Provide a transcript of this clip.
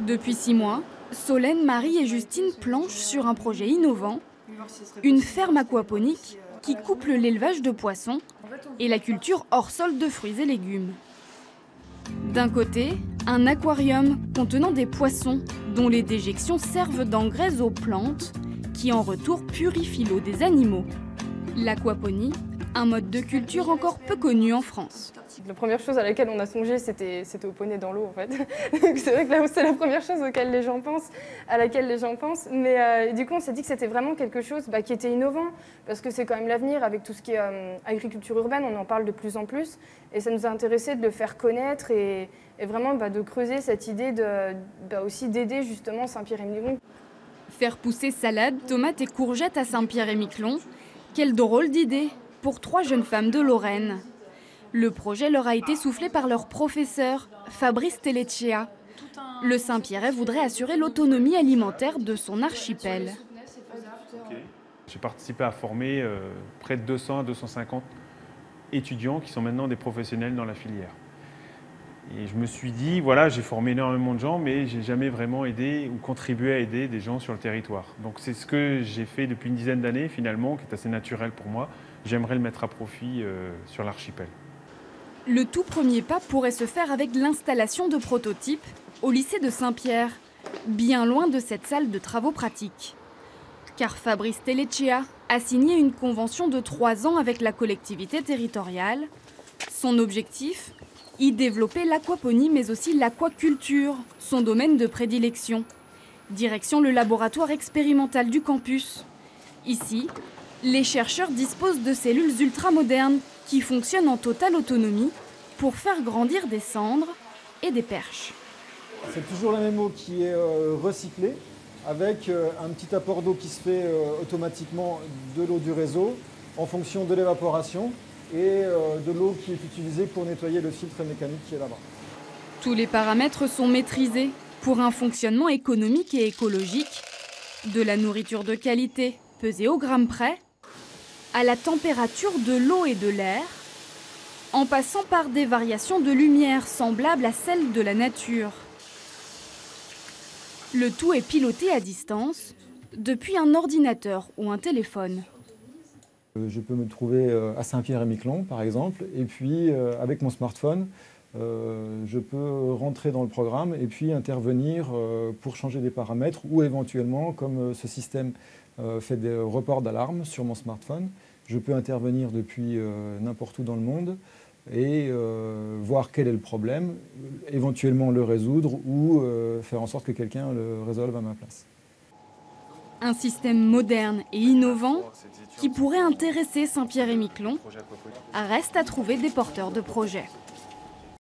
Depuis 6 mois, Solène, Marie et Justine planchent sur un projet innovant, une ferme aquaponique qui couple l'élevage de poissons et la culture hors sol de fruits et légumes. D'un côté, un aquarium contenant des poissons dont les déjections servent d'engrais aux plantes qui en retour purifient l'eau des animaux. L'aquaponie, un mode de culture encore peu connu en France. La première chose à laquelle on a songé, c'était au poney dans l'eau en fait. C'est vrai que c'est la première chose à laquelle les gens pensent. Mais du coup, on s'est dit que c'était vraiment quelque chose qui était innovant, parce que c'est quand même l'avenir avec tout ce qui est agriculture urbaine, on en parle de plus en plus. Et ça nous a intéressé de le faire connaître et vraiment de creuser cette idée aussi d'aider justement Saint-Pierre-et-Miquelon. Faire pousser salades, tomates et courgettes à Saint-Pierre-et-Miquelon, quelle drôle d'idée pour 3 jeunes femmes de Lorraine. Le projet leur a été soufflé par leur professeur, Fabrice Tellecea. Le Saint-Pierrais voudrait assurer l'autonomie alimentaire de son archipel. J'ai participé à former près de 200 à 250 étudiants qui sont maintenant des professionnels dans la filière. Et je me suis dit, voilà, j'ai formé énormément de gens, mais je n'ai jamais vraiment aidé ou contribué à aider des gens sur le territoire. Donc c'est ce que j'ai fait depuis une dizaine d'années finalement, qui est assez naturel pour moi. J'aimerais le mettre à profit sur l'archipel. Le tout premier pas pourrait se faire avec l'installation de prototypes au lycée de Saint-Pierre, bien loin de cette salle de travaux pratiques. Car Fabrice Tellecea a signé une convention de 3 ans avec la collectivité territoriale. Son objectif ? Y développer l'aquaponie mais aussi l'aquaculture, son domaine de prédilection. Direction le laboratoire expérimental du campus. Ici, les chercheurs disposent de cellules ultramodernes qui fonctionnent en totale autonomie pour faire grandir des cendres et des perches. C'est toujours la même eau qui est recyclée avec un petit apport d'eau qui se fait automatiquement de l'eau du réseau en fonction de l'évaporation et de l'eau qui est utilisée pour nettoyer le filtre mécanique qui est là-bas. Tous les paramètres sont maîtrisés pour un fonctionnement économique et écologique. De la nourriture de qualité, pesée au gramme près, à la température de l'eau et de l'air, en passant par des variations de lumière semblables à celles de la nature. Le tout est piloté à distance, depuis un ordinateur ou un téléphone. Je peux me trouver à Saint-Pierre-et-Miquelon, par exemple, et puis avec mon smartphone, je peux rentrer dans le programme et puis intervenir pour changer des paramètres ou éventuellement, comme ce système fait des reports d'alarme sur mon smartphone, je peux intervenir depuis n'importe où dans le monde et voir quel est le problème, éventuellement le résoudre ou faire en sorte que quelqu'un le résolve à ma place. Un système moderne et innovant qui pourrait intéresser Saint-Pierre-et-Miquelon reste à trouver des porteurs de projets.